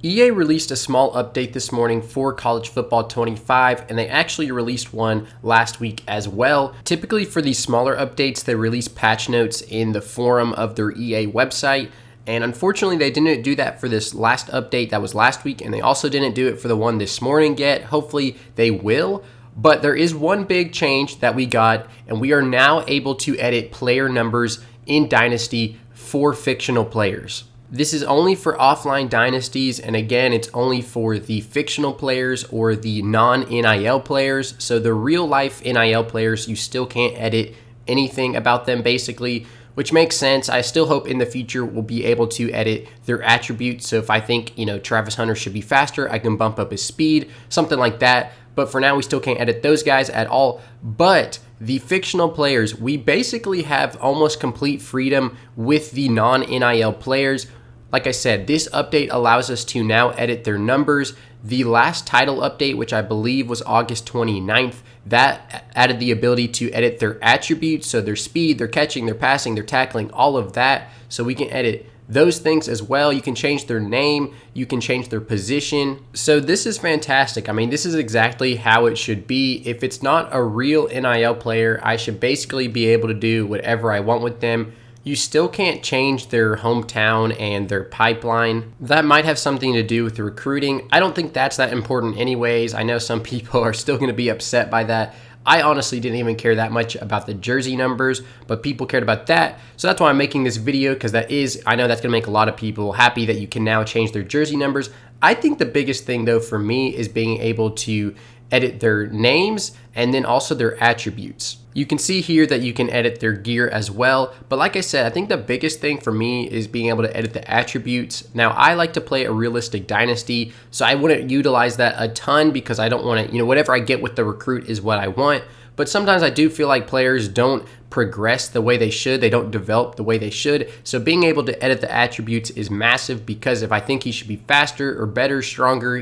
EA released a small update this morning for College Football 25, and they actually released one last week as well. Typically for these smaller updates, they release patch notes in the forum of their EA website, and unfortunately they didn't do that for this last update that was last week, and they also didn't do it for the one this morning yet. Hopefully they will. But there is one big change that we got, and we are now able to edit player numbers in Dynasty for fictional players. This is only for offline dynasties, and again, it's only for the fictional players or the non-NIL players. So the real life NIL players, you still can't edit anything about them basically, which makes sense. I still hope in the future we'll be able to edit their attributes. So if I think, Travis Hunter should be faster, I can bump up his speed, something like that. But for now, we still can't edit those guys at all. But the fictional players, we basically have almost complete freedom with the non-NIL players. Like I said, this update allows us to now edit their numbers. The last title update, which I believe was August 29th, that added the ability to edit their attributes, so their speed, their catching, their passing, their tackling, all of that. So we can edit those things as well. You can change their name, you can change their position. So this is fantastic. I mean, this is exactly how it should be. If it's not a real NIL player, I should basically be able to do whatever I want with them. You still can't change their hometown and their pipeline. That might have something to do with the recruiting. I don't think that's that important anyways. I know some people are still going to be upset by that. I honestly didn't even care that much about the jersey numbers, but people cared about that. So that's why I'm making this video, because I know that's going to make a lot of people happy that you can now change their jersey numbers. I think the biggest thing though for me is being able to edit their names and then also their attributes. You can see here that you can edit their gear as well. But like I said, I think the biggest thing for me is being able to edit the attributes. Now, I like to play a realistic dynasty, so I wouldn't utilize that a ton because I don't want to, whatever I get with the recruit is what I want. But sometimes I do feel like players don't progress the way they should. They don't develop the way they should. So being able to edit the attributes is massive, because if I think he should be faster or better, stronger,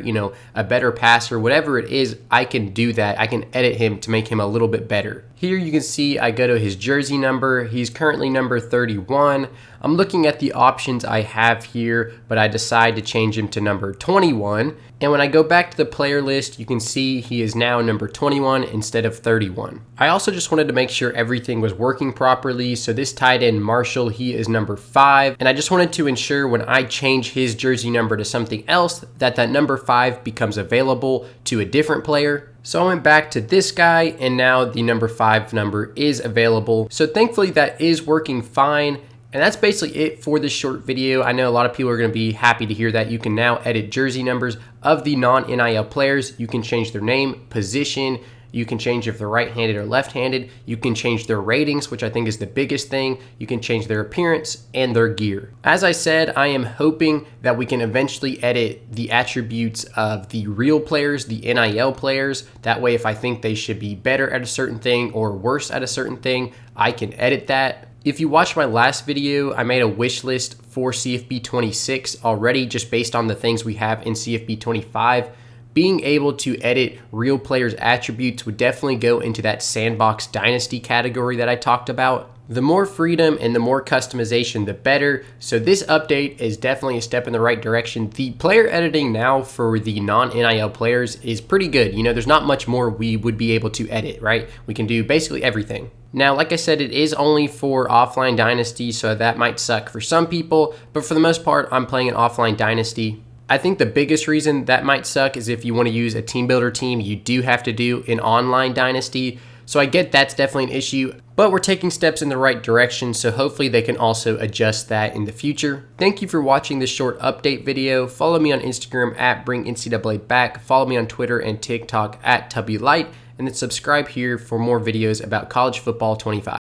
a better passer, whatever it is, I can do that. I can edit him to make him a little bit better. Here you can see I go to his jersey number. He's currently number 31. I'm looking at the options I have here, but I decide to change him to number 21. And when I go back to the player list, you can see he is now number 21 instead of 31. I also just wanted to make sure everything was working properly. So this tight end Marshall, he is number 5. And I just wanted to ensure when I change his jersey number to something else, that number 5 becomes available to a different player. So I went back to this guy, and now the number 5 number is available. So thankfully that is working fine. And that's basically it for this short video. I know a lot of people are going to be happy to hear that you can now edit jersey numbers of the non-NIL players. You can change their name, position. You can change if they're right-handed or left-handed. You can change their ratings, which I think is the biggest thing. You can change their appearance and their gear. As I said, I am hoping that we can eventually edit the attributes of the real players, the NIL players. That way, if I think they should be better at a certain thing or worse at a certain thing, I can edit that. If you watched my last video, I made a wish list for CFB 26 already, just based on the things we have in CFB 25. Being able to edit real players' attributes would definitely go into that sandbox dynasty category that I talked about. The more freedom and the more customization, the better. So this update is definitely a step in the right direction. The player editing now for the non-NIL players is pretty good. There's not much more we would be able to edit, right? We can do basically everything. Now, like I said, it is only for offline dynasty, so that might suck for some people, but for the most part, I'm playing an offline dynasty. I think the biggest reason that might suck is if you want to use a team builder team, you do have to do an online dynasty. So I get that's definitely an issue, but we're taking steps in the right direction, so hopefully they can also adjust that in the future. Thank you for watching this short update video. Follow me on Instagram at BringNCAA Back. Follow me on Twitter and TikTok at TubbyLight, and then subscribe here for more videos about College Football 25.